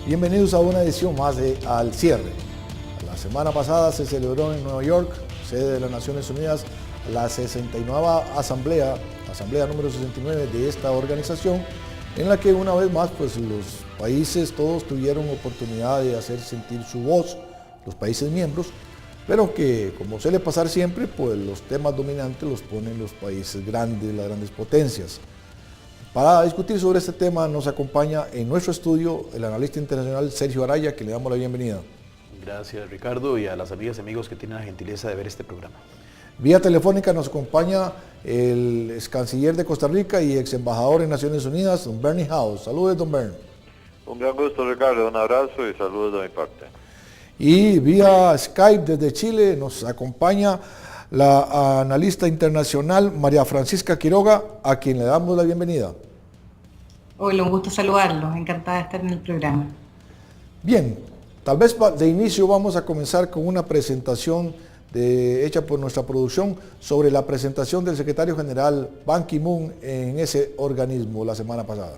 Bienvenidos a una edición más de Al Cierre. La semana pasada se celebró en Nueva York, sede de las Naciones Unidas, la 69ª Asamblea número 69 de esta organización, en la que una vez más pues, los países todos tuvieron oportunidad de hacer sentir su voz, los países miembros, pero que, como suele pasar siempre, pues los temas dominantes los ponen los países grandes, las grandes potencias. Para discutir sobre este tema nos acompaña en nuestro estudio el analista internacional Sergio Araya, que le damos la bienvenida. Gracias, Ricardo, y a las amigas y amigos que tienen la gentileza de ver este programa. Vía telefónica nos acompaña el ex canciller de Costa Rica y ex embajador en Naciones Unidas, don Bernie House. Saludos, don Bernie. Un gran gusto, Ricardo, un abrazo y saludos de mi parte. Y vía Skype desde Chile nos acompaña la analista internacional María Francisca Quiroga, a quien le damos la bienvenida. Hola, un gusto saludarlos, encantada de estar en el programa. Bien, tal vez de inicio vamos a comenzar con una presentación hecha por nuestra producción sobre la presentación del secretario general Ban Ki-moon en ese organismo la semana pasada.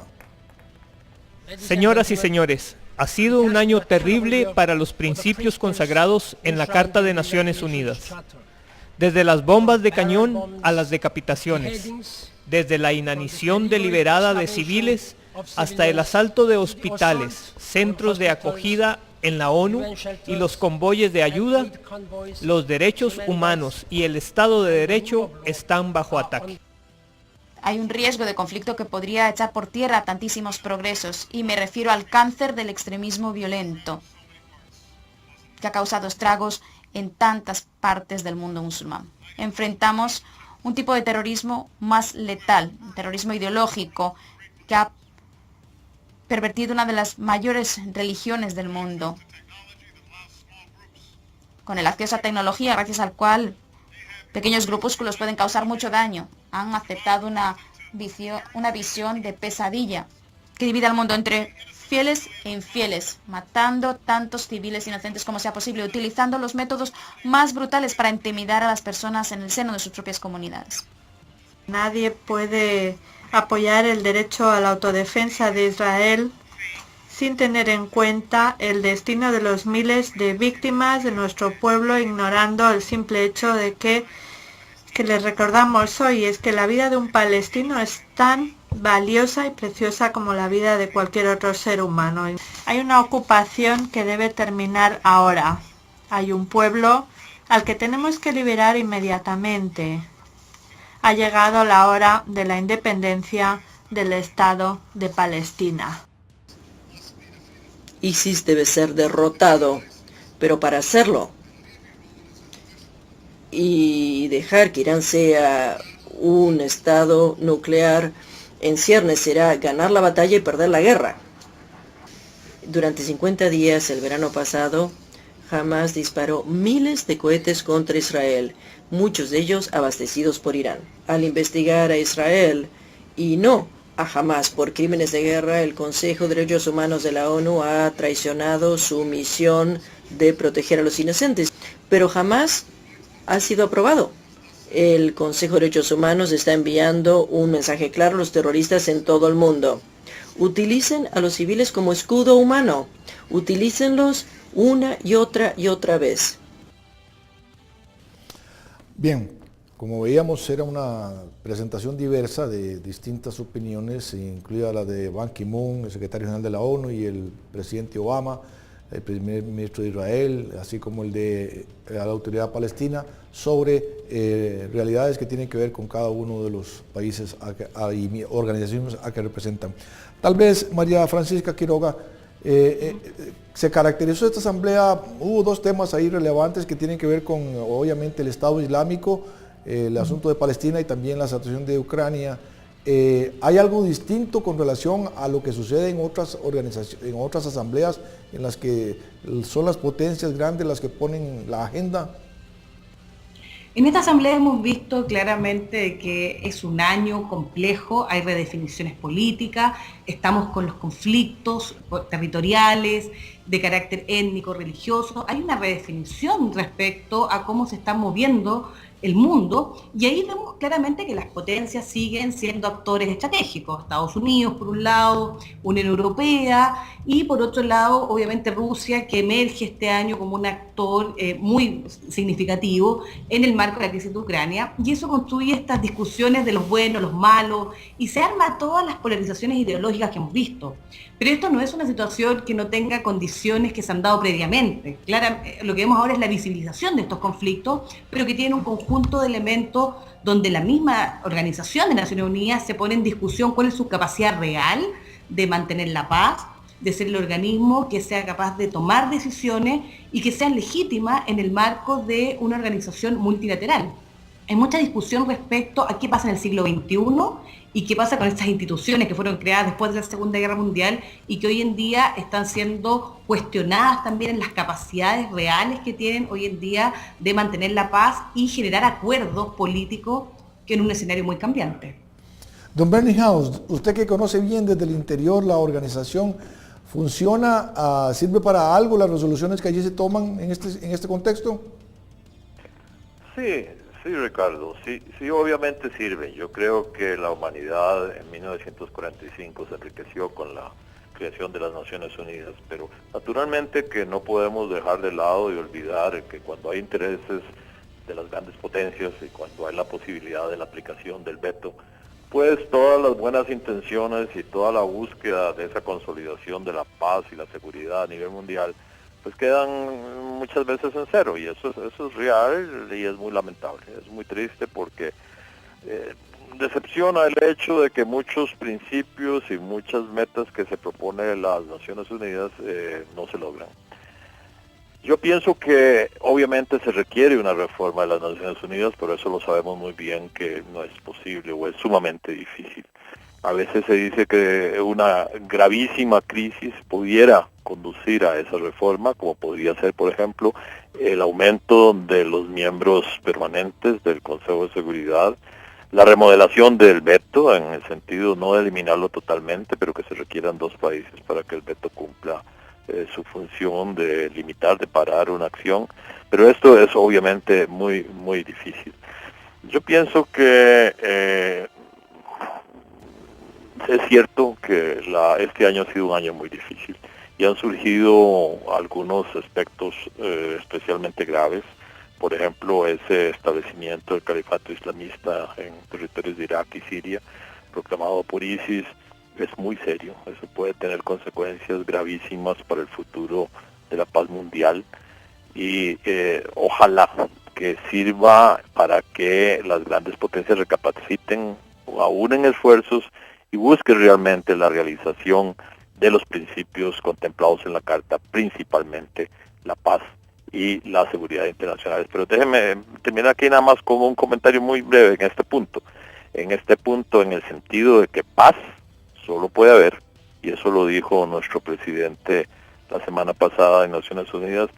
Señoras y señores, ha sido un año terrible para los principios consagrados en la Carta de Naciones Unidas. Desde las bombas de cañón a las decapitaciones, desde la inanición deliberada de civiles hasta el asalto de hospitales, centros de acogida en la ONU y los convoyes de ayuda, los derechos humanos y el Estado de Derecho están bajo ataque. Hay un riesgo de conflicto que podría echar por tierra tantísimos progresos, y me refiero al cáncer del extremismo violento, que ha causado estragos en tantas partes del mundo musulmán. Enfrentamos un tipo de terrorismo más letal, un terrorismo ideológico que ha pervertido una de las mayores religiones del mundo, con el acceso a tecnología gracias al cual pequeños grupúsculos pueden causar mucho daño. Han aceptado una visión de pesadilla que divide al mundo entre fieles e infieles, matando tantos civiles inocentes como sea posible, utilizando los métodos más brutales para intimidar a las personas en el seno de sus propias comunidades. Nadie puede apoyar el derecho a la autodefensa de Israel sin tener en cuenta el destino de los miles de víctimas de nuestro pueblo, ignorando el simple hecho de que les recordamos hoy, es que la vida de un palestino es tan valiosa y preciosa como la vida de cualquier otro ser humano. Hay una ocupación que debe terminar ahora. Hay un pueblo al que tenemos que liberar inmediatamente. Ha llegado la hora de la independencia del Estado de Palestina. ISIS debe ser derrotado, pero para hacerlo y dejar que Irán sea un Estado nuclear en ciernes será ganar la batalla y perder la guerra. Durante 50 días, el verano pasado, Hamas disparó miles de cohetes contra Israel, muchos de ellos abastecidos por Irán. Al investigar a Israel y no a Hamas por crímenes de guerra, el Consejo de Derechos Humanos de la ONU ha traicionado su misión de proteger a los inocentes, pero Hamas ha sido aprobado. El Consejo de Derechos Humanos está enviando un mensaje claro a los terroristas en todo el mundo. Utilicen a los civiles como escudo humano. Utilícenlos una y otra vez. Bien, como veíamos era una presentación diversa de distintas opiniones, incluida la de Ban Ki-moon, el secretario general de la ONU, y el presidente Obama, el primer ministro de Israel, así como el de la autoridad palestina, sobre realidades que tienen que ver con cada uno de los países y organizaciones a que representan. Tal vez, María Francisca Quiroga, se caracterizó esta asamblea, hubo dos temas ahí relevantes que tienen que ver con, obviamente, el Estado Islámico, el asunto de Palestina y también la situación de Ucrania. ¿Hay algo distinto con relación a lo que sucede en otras organizaciones, en otras asambleas en las que son las potencias grandes las que ponen la agenda? En esta asamblea hemos visto claramente que es un año complejo, hay redefiniciones políticas, estamos con los conflictos territoriales, de carácter étnico, religioso, hay una redefinición respecto a cómo se están moviendo el mundo, y ahí vemos claramente que las potencias siguen siendo actores estratégicos. Estados Unidos, por un lado, Unión Europea, y por otro lado, obviamente Rusia, que emerge este año como un actor muy significativo en el marco de la crisis de Ucrania, y eso construye estas discusiones de los buenos, los malos, y se arma todas las polarizaciones ideológicas que hemos visto. Pero esto no es una situación que no tenga condiciones que se han dado previamente. Claro, lo que vemos ahora es la visibilización de estos conflictos, pero que tiene un conjunto de elementos donde la misma Organización de Naciones Unidas se pone en discusión cuál es su capacidad real de mantener la paz, de ser el organismo que sea capaz de tomar decisiones y que sean legítimas en el marco de una organización multilateral. Hay mucha discusión respecto a qué pasa en el siglo XXI y qué pasa con estas instituciones que fueron creadas después de la Segunda Guerra Mundial y que hoy en día están siendo cuestionadas también en las capacidades reales que tienen hoy en día de mantener la paz y generar acuerdos políticos que en un escenario muy cambiante. Don Bernie House, usted que conoce bien desde el interior la organización, ¿funciona, sirve para algo las resoluciones que allí se toman en este contexto? Sí, Ricardo, sí, obviamente sirve. Yo creo que la humanidad en 1945 se enriqueció con la creación de las Naciones Unidas, pero naturalmente que no podemos dejar de lado y olvidar que cuando hay intereses de las grandes potencias y cuando hay la posibilidad de la aplicación del veto, pues todas las buenas intenciones y toda la búsqueda de esa consolidación de la paz y la seguridad a nivel mundial pues quedan muchas veces en cero, y eso es real y es muy lamentable, es muy triste porque decepciona el hecho de que muchos principios y muchas metas que se propone las Naciones Unidas no se logran. Yo pienso que obviamente se requiere una reforma de las Naciones Unidas, pero eso lo sabemos muy bien que no es posible o es sumamente difícil. A veces se dice que una gravísima crisis pudiera conducir a esa reforma, como podría ser, por ejemplo, el aumento de los miembros permanentes del Consejo de Seguridad, la remodelación del veto, en el sentido no de eliminarlo totalmente, pero que se requieran 2 países para que el veto cumpla su función de limitar, de parar una acción, pero esto es obviamente muy, muy difícil. Yo pienso que es cierto que este año ha sido un año muy difícil y han surgido algunos aspectos especialmente graves. Por ejemplo, ese establecimiento del califato islamista en territorios de Irak y Siria, proclamado por ISIS, es muy serio. Eso puede tener consecuencias gravísimas para el futuro de la paz mundial y ojalá que sirva para que las grandes potencias recapaciten, aúnen esfuerzos y busquen realmente la realización de los principios contemplados en la Carta, principalmente la paz y la seguridad internacionales. Pero déjenme terminar aquí nada más con un comentario muy breve en este punto. En el sentido de que paz solo puede haber, y eso lo dijo nuestro presidente la semana pasada en Naciones Unidas,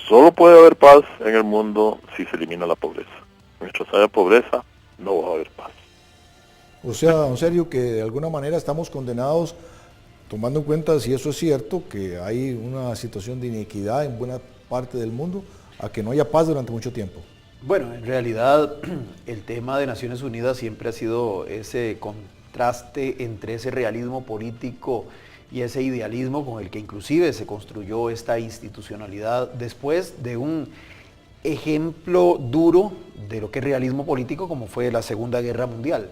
solo puede haber paz en el mundo si se elimina la pobreza. Mientras haya pobreza, no va a haber paz. O sea, en serio, que de alguna manera estamos condenados, tomando en cuenta si eso es cierto, que hay una situación de inequidad en buena parte del mundo, a que no haya paz durante mucho tiempo. Bueno, en realidad el tema de Naciones Unidas siempre ha sido ese contraste entre ese realismo político y ese idealismo con el que inclusive se construyó esta institucionalidad después de un ejemplo duro de lo que es realismo político como fue la Segunda Guerra Mundial.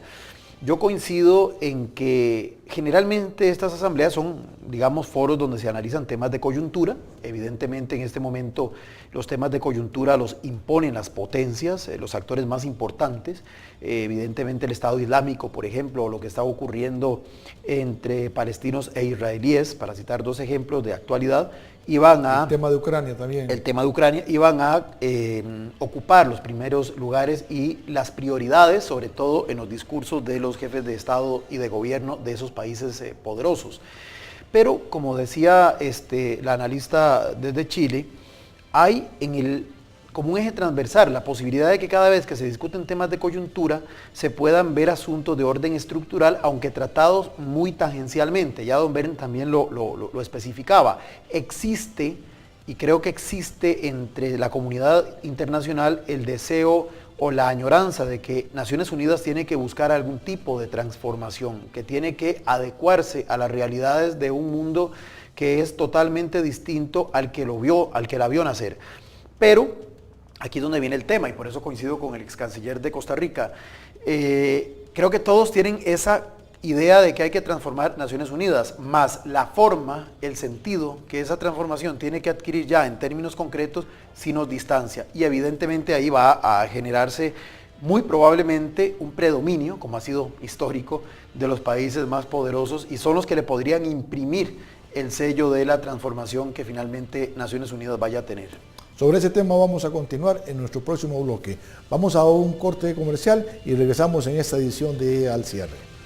Yo coincido en que generalmente estas asambleas son, digamos, foros donde se analizan temas de coyuntura. Evidentemente en este momento los temas de coyuntura los imponen las potencias, los actores más importantes. Evidentemente el Estado Islámico, por ejemplo, o lo que está ocurriendo entre palestinos e israelíes, para citar 2 ejemplos de actualidad, iban a... El tema de Ucrania también. El tema de Ucrania, iban a ocupar los primeros lugares y las prioridades, sobre todo en los discursos de los jefes de Estado y de gobierno de esos países poderosos. Pero, como decía la analista desde Chile, hay como un eje transversal la posibilidad de que cada vez que se discuten temas de coyuntura se puedan ver asuntos de orden estructural, aunque tratados muy tangencialmente. Ya don Beren también lo especificaba. Existe, y creo que existe entre la comunidad internacional, el deseo o la añoranza de que Naciones Unidas tiene que buscar algún tipo de transformación, que tiene que adecuarse a las realidades de un mundo que es totalmente distinto al que la vio nacer. Pero aquí es donde viene el tema, y por eso coincido con el ex canciller de Costa Rica. Creo que todos tienen esa idea de que hay que transformar Naciones Unidas, más la forma, el sentido que esa transformación tiene que adquirir ya en términos concretos, sí nos distancia. Y evidentemente ahí va a generarse muy probablemente un predominio, como ha sido histórico, de los países más poderosos, y son los que le podrían imprimir el sello de la transformación que finalmente Naciones Unidas vaya a tener. Sobre ese tema vamos a continuar en nuestro próximo bloque. Vamos a un corte comercial y regresamos en esta edición de Al Cierre.